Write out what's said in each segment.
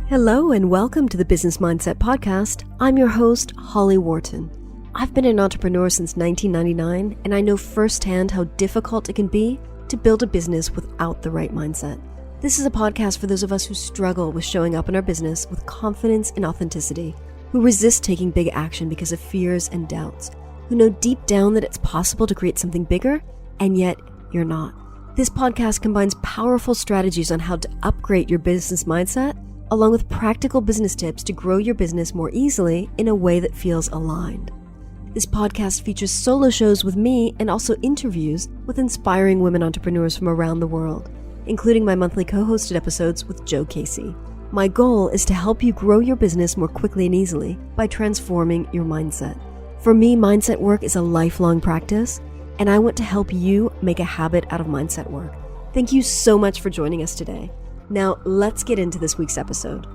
Hello and welcome to the Business Mindset Podcast. I'm your host, Holly Worton. I've been an entrepreneur since 1999, and I know firsthand how difficult it can be to build a business without the right mindset. This is a podcast for those of us who struggle with showing up in our business with confidence and authenticity, who resist taking big action because of fears and doubts, who know deep down that it's possible to create something bigger, and yet you're not. This podcast combines powerful strategies on how to upgrade your business mindset, along with practical business tips to grow your business more easily in a way that feels aligned. This podcast features solo shows with me and also interviews with inspiring women entrepreneurs from around the world, including my monthly co-hosted episodes with Joe Casey. My goal is to help you grow your business more quickly and easily by transforming your mindset. For me, mindset work is a lifelong practice, and I want to help you make a habit out of mindset work. Thank you so much for joining us today. Now, let's get into this week's episode.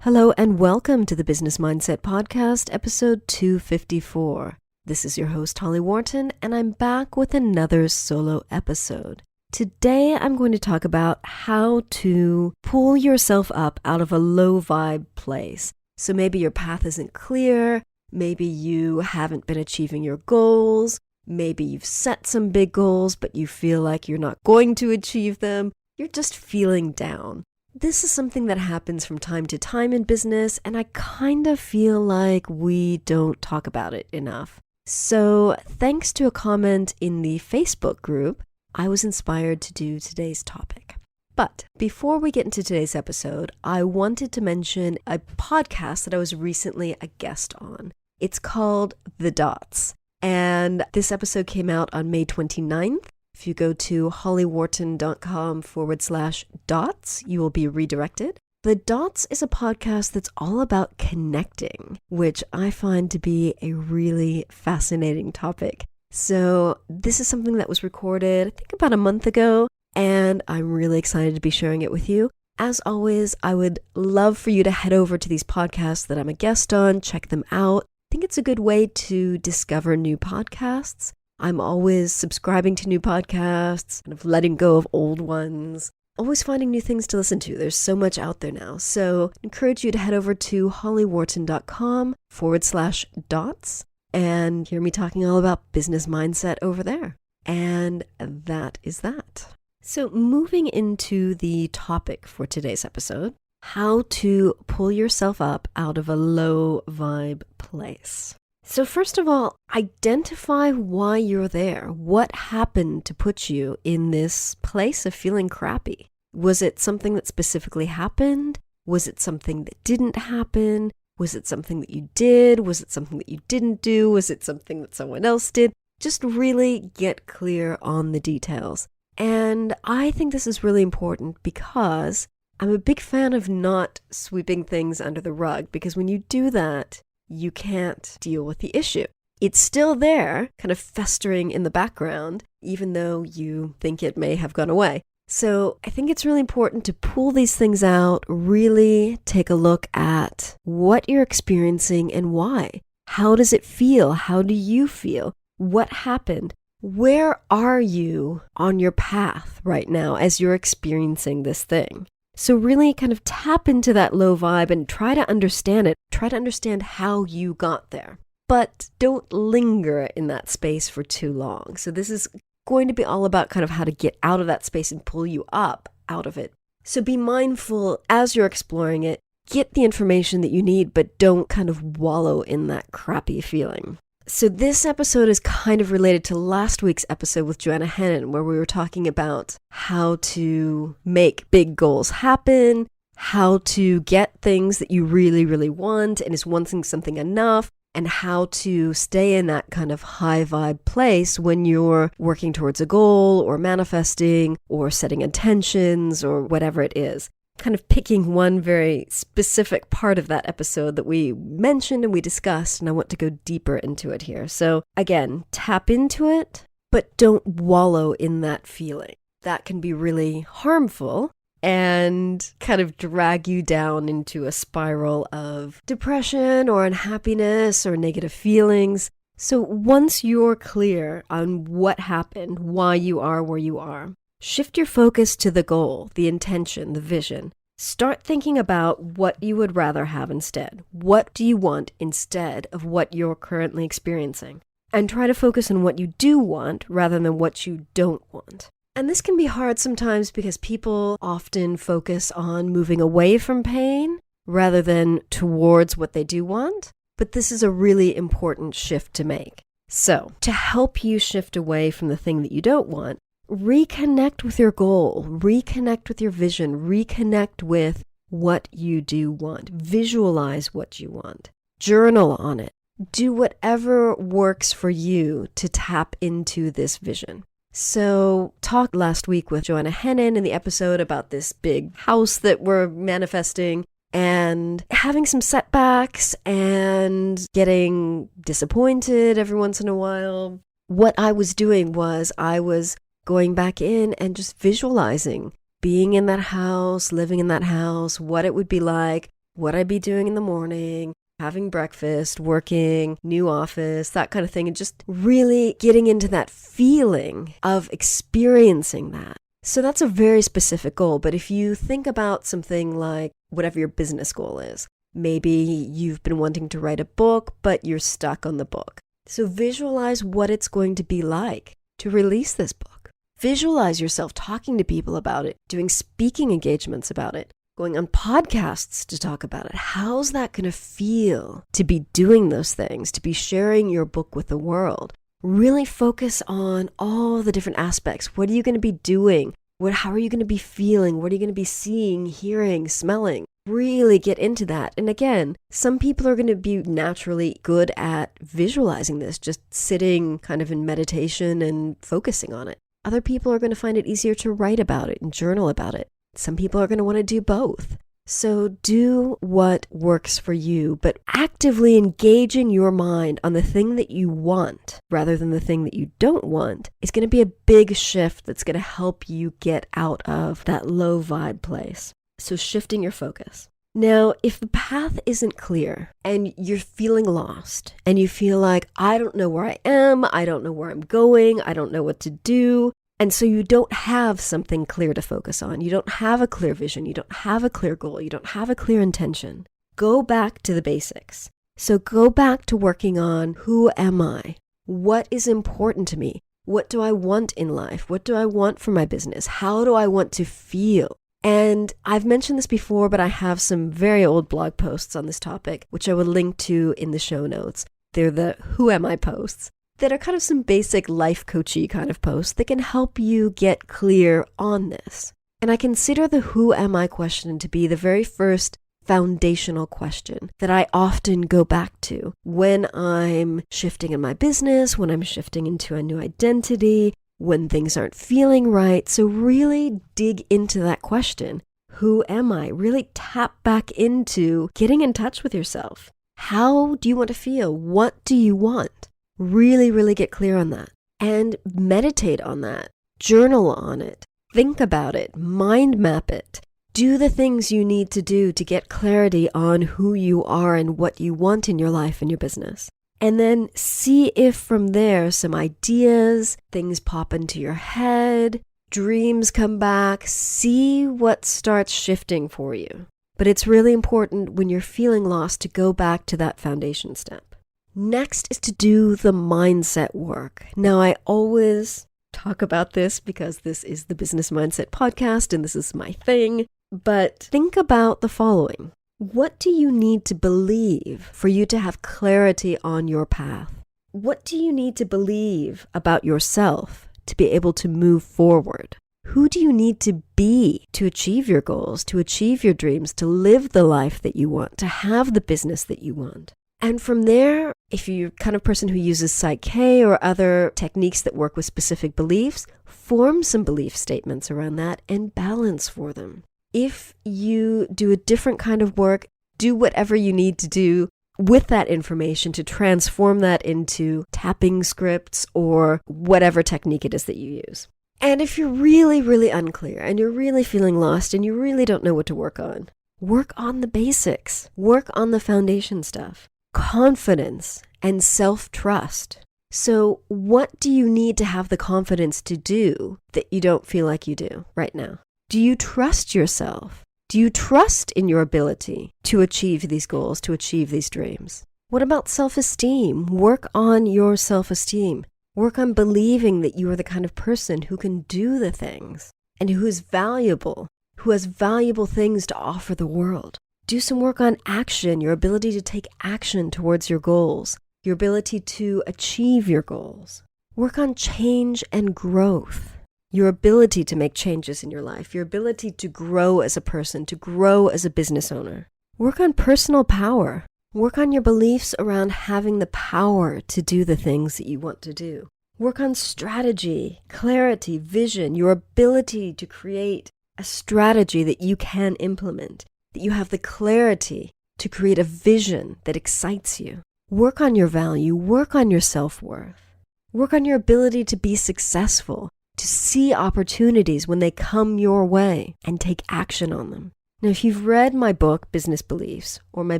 Hello and welcome to the Business Mindset Podcast, episode 254. This is your host, Holly Worton, and I'm back with another solo episode. Today, I'm going to talk about how to pull yourself up out of a low vibe place. So maybe your path isn't clear, maybe you haven't been achieving your goals, maybe you've set some big goals, but you feel like you're not going to achieve them. You're just feeling down. This is something that happens from time to time in business, and I kind of feel like we don't talk about it enough. So thanks to a comment in the Facebook group, I was inspired to do today's topic. But before we get into today's episode, I wanted to mention a podcast that I was recently a guest on. It's called The Dots, and this episode came out on May 29th. If you go to hollywharton.com/dots, you will be redirected. The Dots is a podcast that's all about connecting, which I find to be a really fascinating topic. So this is something that was recorded, I think about a month ago, and I'm really excited to be sharing it with you. As always, I would love for you to head over to these podcasts that I'm a guest on, check them out. I think it's a good way to discover new podcasts. I'm always subscribing to new podcasts, kind of letting go of old ones, always finding new things to listen to. There's so much out there now. So I encourage you to head over to hollywharton.com/dots and hear me talking all about business mindset over there. And that is that. So moving into the topic for today's episode, how to pull yourself up out of a low vibe place. So first of all, identify why you're there. What happened to put you in this place of feeling crappy? Was it something that specifically happened? Was it something that didn't happen? Was it something that you did? Was it something that you didn't do? Was it something that someone else did? Just really get clear on the details. And I think this is really important because I'm a big fan of not sweeping things under the rug, because when you do that, you can't deal with the issue. It's still there, kind of festering in the background, even though you think it may have gone away. So I think it's really important to pull these things out, really take a look at what you're experiencing and why. How does it feel? How do you feel? What happened? Where are you on your path right now as you're experiencing this thing? So really kind of tap into that low vibe and try to understand it. Try to understand how you got there. But don't linger in that space for too long. So this is going to be all about kind of how to get out of that space and pull you up out of it. So be mindful as you're exploring it. Get the information that you need, but don't kind of wallow in that crappy feeling. So this episode is kind of related to last week's episode with Joanna Hennon, where we were talking about how to make big goals happen, how to get things that you really, really want, and is one thing something enough, and how to stay in that kind of high vibe place when you're working towards a goal or manifesting or setting intentions or whatever it is. Kind of picking one very specific part of that episode that we mentioned and we discussed, and I want to go deeper into it here. So again, tap into it, but don't wallow in that feeling. That can be really harmful and kind of drag you down into a spiral of depression or unhappiness or negative feelings. So once you're clear on what happened, why you are where you are, shift your focus to the goal, the intention, the vision. Start thinking about what you would rather have instead. What do you want instead of what you're currently experiencing? And try to focus on what you do want rather than what you don't want. And this can be hard sometimes because people often focus on moving away from pain rather than towards what they do want. But this is a really important shift to make. So, to help you shift away from the thing that you don't want, reconnect with your goal, reconnect with your vision, reconnect with what you do want. Visualize what you want. Journal on it. Do whatever works for you to tap into this vision. So, talked last week with Joanna Hennon in the episode about this big house that we're manifesting and having some setbacks and getting disappointed every once in a while. What I was doing was I was going back in and just visualizing being in that house, living in that house, what it would be like, what I'd be doing in the morning, having breakfast, working, new office, that kind of thing, and just really getting into that feeling of experiencing that. So that's a very specific goal, but if you think about something like whatever your business goal is, maybe you've been wanting to write a book, but you're stuck on the book. So visualize what it's going to be like to release this book. Visualize yourself talking to people about it, doing speaking engagements about it, going on podcasts to talk about it. How's that going to feel to be doing those things, to be sharing your book with the world? Really focus on all the different aspects. What are you going to be doing? How are you going to be feeling? What are you going to be seeing, hearing, smelling? Really get into that. And again, some people are going to be naturally good at visualizing this, just sitting kind of in meditation and focusing on it. Other people are going to find it easier to write about it and journal about it. Some people are going to want to do both. So do what works for you, but actively engaging your mind on the thing that you want rather than the thing that you don't want is going to be a big shift that's going to help you get out of that low vibe place. So shifting your focus. Now, if the path isn't clear and you're feeling lost and you feel like, I don't know where I am, I don't know where I'm going, I don't know what to do, and so you don't have something clear to focus on, you don't have a clear vision, you don't have a clear goal, you don't have a clear intention, go back to the basics. So go back to working on who am I? What is important to me? What do I want in life? What do I want for my business? How do I want to feel? And I've mentioned this before, but I have some very old blog posts on this topic, which I will link to in the show notes. They're the Who Am I posts that are kind of some basic life coachy kind of posts that can help you get clear on this. And I consider the Who Am I question to be the very first foundational question that I often go back to when I'm shifting in my business, when I'm shifting into a new identity, when things aren't feeling right. So really dig into that question. Who am I? Really tap back into getting in touch with yourself. How do you want to feel? What do you want? Really, really get clear on that. And meditate on that. Journal on it. Think about it. Mind map it. Do the things you need to do to get clarity on who you are and what you want in your life and your business. And then see if from there some ideas, things pop into your head, dreams come back, see what starts shifting for you. But it's really important when you're feeling lost to go back to that foundation step. Next is to do the mindset work. Now, I always talk about this because this is the Business Mindset Podcast and this is my thing. But think about the following. What do you need to believe for you to have clarity on your path? What do you need to believe about yourself to be able to move forward? Who do you need to be to achieve your goals, to achieve your dreams, to live the life that you want, to have the business that you want? And from there, if you're the kind of person who uses Psych-K or other techniques that work with specific beliefs, form some belief statements around that and balance for them. If you do a different kind of work, do whatever you need to do with that information to transform that into tapping scripts or whatever technique it is that you use. And if you're really, really unclear and you're really feeling lost and you really don't know what to work on the basics. Work on the foundation stuff. Confidence and self-trust. So what do you need to have the confidence to do that you don't feel like you do right now? Do you trust yourself? Do you trust in your ability to achieve these goals, to achieve these dreams? What about self-esteem? Work on your self-esteem. Work on believing that you are the kind of person who can do the things and who is valuable, who has valuable things to offer the world. Do some work on action, your ability to take action towards your goals, your ability to achieve your goals. Work on change and growth. Your ability to make changes in your life, your ability to grow as a person, to grow as a business owner. Work on personal power. Work on your beliefs around having the power to do the things that you want to do. Work on strategy, clarity, vision, your ability to create a strategy that you can implement, that you have the clarity to create a vision that excites you. Work on your value. Work on your self-worth. Work on your ability to be successful, to see opportunities when they come your way and take action on them. Now, if you've read my book, Business Beliefs, or my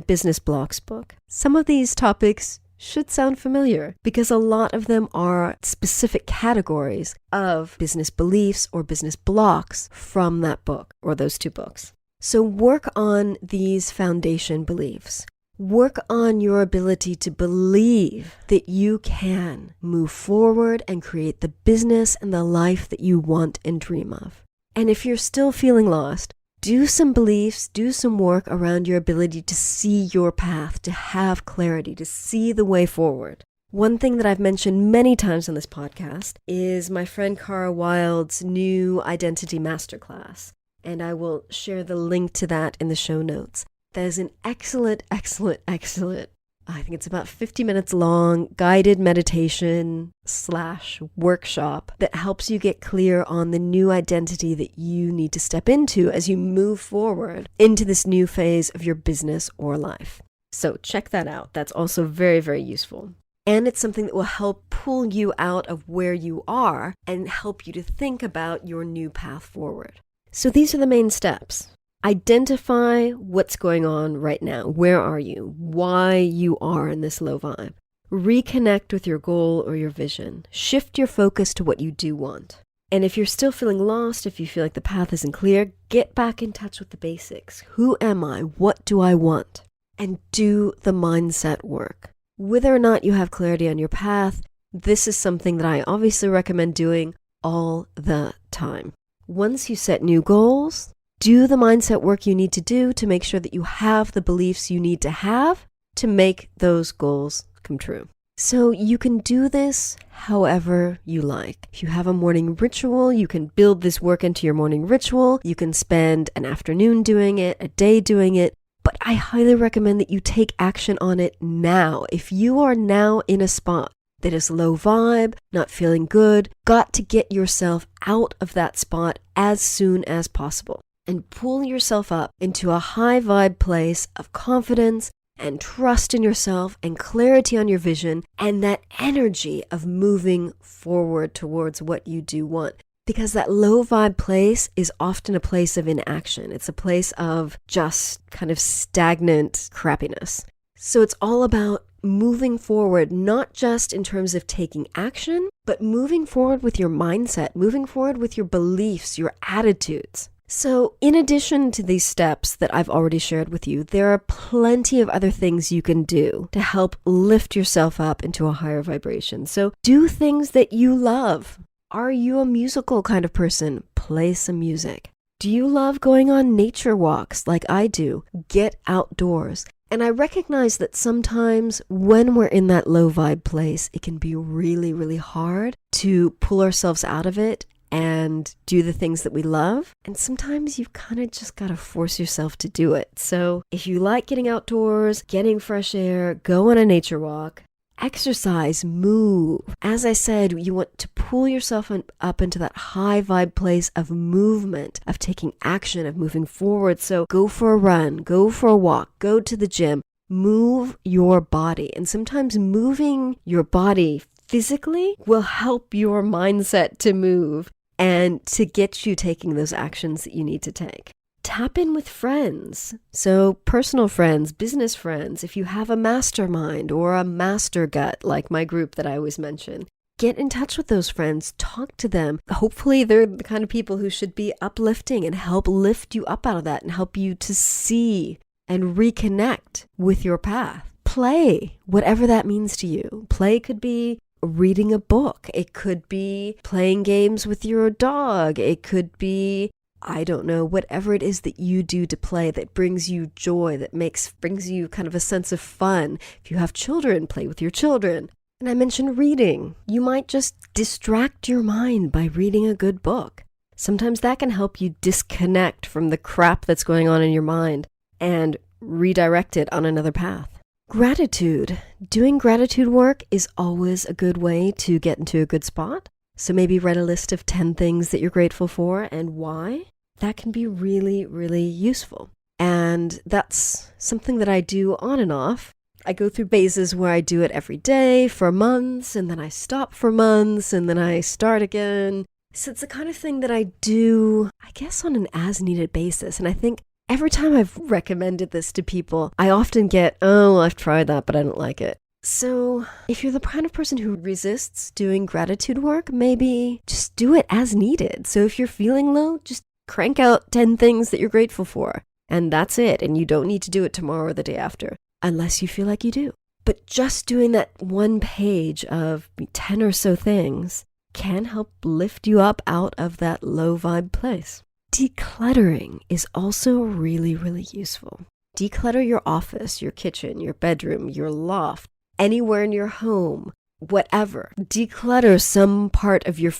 Business Blocks book, some of these topics should sound familiar because a lot of them are specific categories of business beliefs or business blocks from that book or those two books. So work on these foundation beliefs. Work on your ability to believe that you can move forward and create the business and the life that you want and dream of. And if you're still feeling lost, do some beliefs, do some work around your ability to see your path, to have clarity, to see the way forward. One thing that I've mentioned many times on this podcast is my friend Cara Wild's new Identity Masterclass, and I will share the link to that in the show notes. That is an excellent, I think it's about 50 minutes long, guided meditation / workshop that helps you get clear on the new identity that you need to step into as you move forward into this new phase of your business or life. So check that out. That's also very, very useful. And it's something that will help pull you out of where you are and help you to think about your new path forward. So these are the main steps. Identify what's going on right now. Where are you? Why you are in this low vibe. Reconnect with your goal or your vision. Shift your focus to what you do want. And if you're still feeling lost, if you feel like the path isn't clear, get back in touch with the basics. Who am I? What do I want? And do the mindset work. Whether or not you have clarity on your path, this is something that I obviously recommend doing all the time. Once you set new goals, do the mindset work you need to do to make sure that you have the beliefs you need to have to make those goals come true. So you can do this however you like. If you have a morning ritual, you can build this work into your morning ritual. You can spend an afternoon doing it, a day doing it. But I highly recommend that you take action on it now. If you are now in a spot that is low vibe, not feeling good, got to get yourself out of that spot as soon as possible. And pull yourself up into a high vibe place of confidence and trust in yourself and clarity on your vision and that energy of moving forward towards what you do want. Because that low vibe place is often a place of inaction. It's a place of just kind of stagnant crappiness. So it's all about moving forward, not just in terms of taking action, but moving forward with your mindset, moving forward with your beliefs, your attitudes. So in addition to these steps that I've already shared with you, there are plenty of other things you can do to help lift yourself up into a higher vibration. So do things that you love. Are you a musical kind of person? Play some music. Do you love going on nature walks like I do? Get outdoors. And I recognize that sometimes when we're in that low vibe place, it can be really, really hard to pull ourselves out of it and do the things that we love. And sometimes you've kind of just got to force yourself to do it. So if you like getting outdoors, getting fresh air, go on a nature walk, exercise, move. As I said, you want to pull yourself up into that high vibe place of movement, of taking action, of moving forward. So go for a run, go for a walk, go to the gym, move your body. And sometimes moving your body physically will help your mindset to move and to get you taking those actions that you need to take. Tap in with friends. So personal friends, business friends, if you have a mastermind or a master gut, like my group that I always mention, get in touch with those friends, talk to them. Hopefully they're the kind of people who should be uplifting and help lift you up out of that and help you to see and reconnect with your path. Play, whatever that means to you. Play could be reading a book. It could be playing games with your dog. It could be, I don't know, whatever it is that you do to play that brings you joy, that brings you kind of a sense of fun. If you have children, play with your children. And I mentioned reading. You might just distract your mind by reading a good book. Sometimes that can help you disconnect from the crap that's going on in your mind and redirect it on another path. Gratitude. Doing gratitude work is always a good way to get into a good spot. So maybe write a list of 10 things that you're grateful for and why. That can be really, really useful. And that's something that I do on and off. I go through phases where I do it every day for months, and then I stop for months, and then I start again. So it's the kind of thing that I do, I guess, on an as-needed basis. And I think every time I've recommended this to people, I often get, oh, I've tried that, but I don't like it. So if you're the kind of person who resists doing gratitude work, maybe just do it as needed. So if you're feeling low, just crank out 10 things that you're grateful for. And that's it. And you don't need to do it tomorrow or the day after, unless you feel like you do. But just doing that one page of 10 or so things can help lift you up out of that low vibe place. Decluttering is also really, really useful. Declutter your office, your kitchen, your bedroom, your loft, anywhere in your home, whatever. Declutter some part of your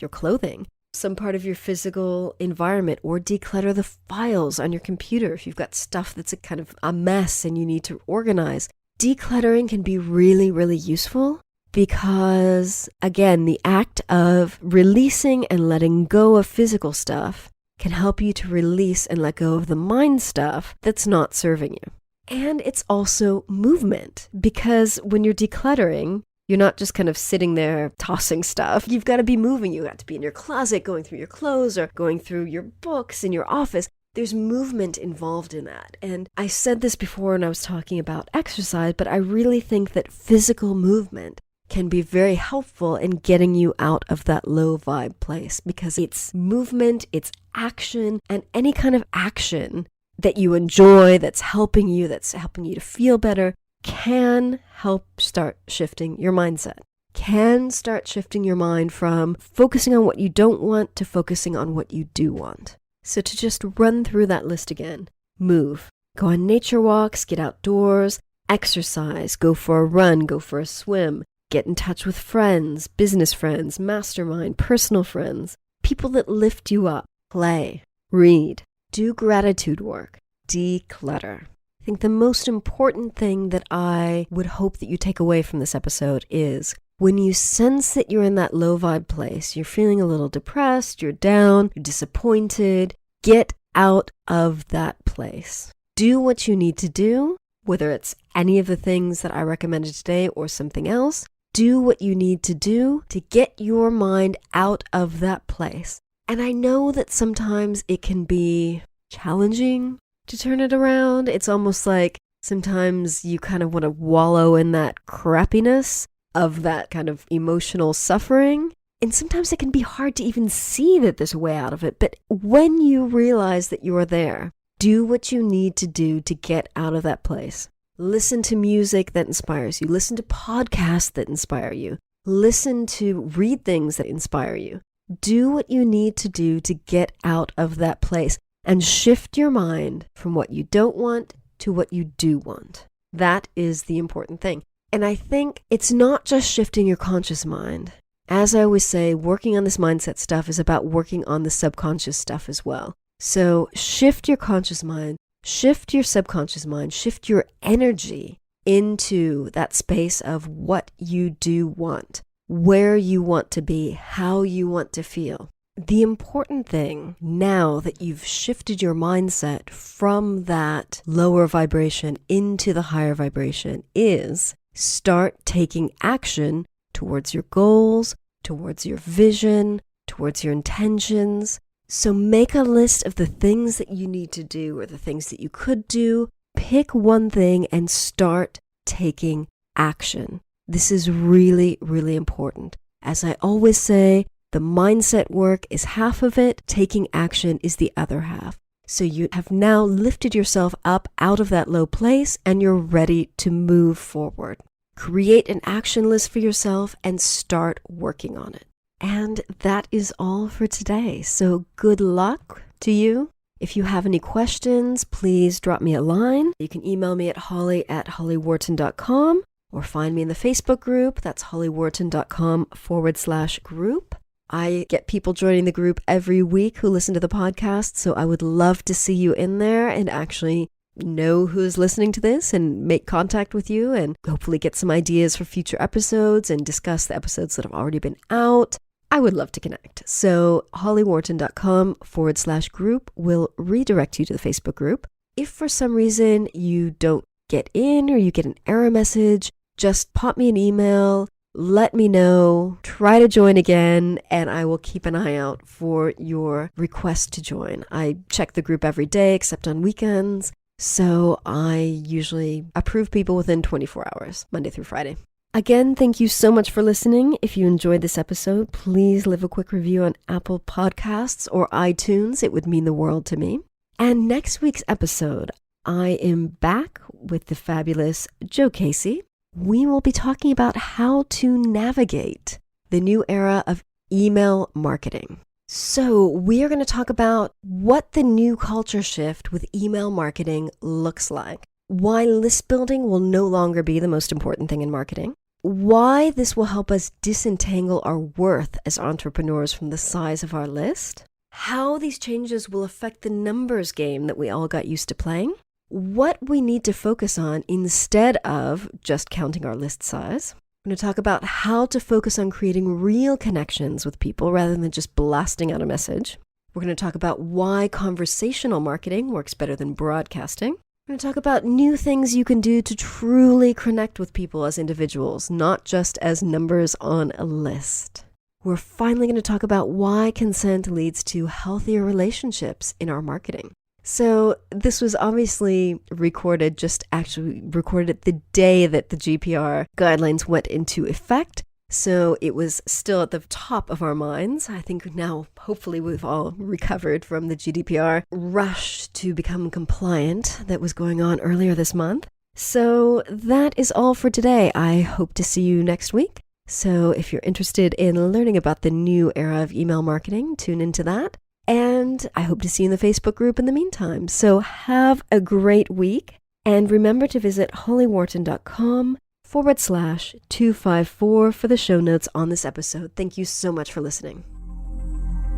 clothing, some part of your physical environment, or declutter the files on your computer if you've got stuff that's a kind of a mess and you need to organize. Decluttering can be really, really useful because, again, the act of releasing and letting go of physical stuff can help you to release and let go of the mind stuff that's not serving you. And it's also movement, because when you're decluttering, you're not just kind of sitting there tossing stuff. You've got to be moving. You have to be in your closet, going through your clothes or going through your books in your office. There's movement involved in that. And I said this before when I was talking about exercise, but I really think that physical movement can be very helpful in getting you out of that low vibe place, because it's movement, it's action, and any kind of action that you enjoy, that's helping you to feel better, can help start shifting your mindset, can start shifting your mind from focusing on what you don't want to focusing on what you do want. So to just run through that list again: move, go on nature walks, get outdoors, exercise, go for a run, go for a swim, get in touch with friends, business friends, mastermind, personal friends, people that lift you up, play, read, do gratitude work, declutter. I think the most important thing that I would hope that you take away from this episode is when you sense that you're in that low vibe place, you're feeling a little depressed, you're down, you're disappointed, get out of that place. Do what you need to do, whether it's any of the things that I recommended today or something else. Do what you need to do to get your mind out of that place. And I know that sometimes it can be challenging to turn it around. It's almost like sometimes you kind of want to wallow in that crappiness of that kind of emotional suffering. And sometimes it can be hard to even see that there's a way out of it. But when you realize that you're there, do what you need to do to get out of that place. Listen to music that inspires you. Listen to podcasts that inspire you. Read things that inspire you. Do what you need to do to get out of that place and shift your mind from what you don't want to what you do want. That is the important thing. And I think it's not just shifting your conscious mind. As I always say, working on this mindset stuff is about working on the subconscious stuff as well. So shift your conscious mind, shift your subconscious mind, shift your energy into that space of what you do want, where you want to be, how you want to feel. The important thing now that you've shifted your mindset from that lower vibration into the higher vibration is start taking action towards your goals, towards your vision, towards your intentions. So make a list of the things that you need to do or the things that you could do. Pick one thing and start taking action. This is really, really important. As I always say, the mindset work is half of it, taking action is the other half. So you have now lifted yourself up out of that low place and you're ready to move forward. Create an action list for yourself and start working on it. And that is all for today. So good luck to you. If you have any questions, please drop me a line. You can email me at holly@hollyworton.com or find me in the Facebook group. That's hollyworton.com/group. I get people joining the group every week who listen to the podcast, so I would love to see you in there and actually know who's listening to this and make contact with you and hopefully get some ideas for future episodes and discuss the episodes that have already been out. I would love to connect. So hollyworton.com/group will redirect you to the Facebook group. If for some reason you don't get in or you get an error message, just pop me an email, let me know, try to join again, and I will keep an eye out for your request to join. I check the group every day except on weekends. So I usually approve people within 24 hours, Monday through Friday. Again, thank you so much for listening. If you enjoyed this episode, please leave a quick review on Apple Podcasts or iTunes. It would mean the world to me. And next week's episode, I am back with the fabulous Joe Casey. We will be talking about how to navigate the new era of email marketing. So we are going to talk about what the new culture shift with email marketing looks like, why list building will no longer be the most important thing in marketing, why this will help us disentangle our worth as entrepreneurs from the size of our list, how these changes will affect the numbers game that we all got used to playing, what we need to focus on instead of just counting our list size. I'm going to talk about how to focus on creating real connections with people rather than just blasting out a message. We're going to talk about why conversational marketing works better than broadcasting. We're going to talk about new things you can do to truly connect with people as individuals, not just as numbers on a list. We're finally going to talk about why consent leads to healthier relationships in our marketing. So this was obviously recorded the day that the GDPR guidelines went into effect. So it was still at the top of our minds. I think now, hopefully, we've all recovered from the GDPR rush to become compliant that was going on earlier this month. So that is all for today. I hope to see you next week. So if you're interested in learning about the new era of email marketing, tune into that. And I hope to see you in the Facebook group in the meantime. So have a great week. And remember to visit hollyworton.com/254 for the show notes on this episode. Thank you so much for listening.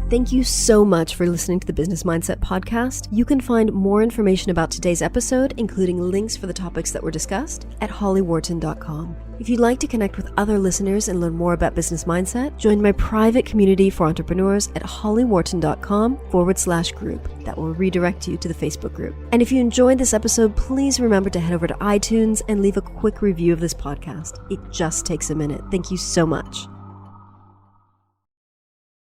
Thank you so much for listening to the Business Mindset Podcast. You can find more information about today's episode, including links for the topics that were discussed, at hollyworton.com. If you'd like to connect with other listeners and learn more about business mindset, join my private community for entrepreneurs at hollyworton.com/group. That will redirect you to the Facebook group. And if you enjoyed this episode, please remember to head over to iTunes and leave a quick review of this podcast. It just takes a minute. Thank you so much.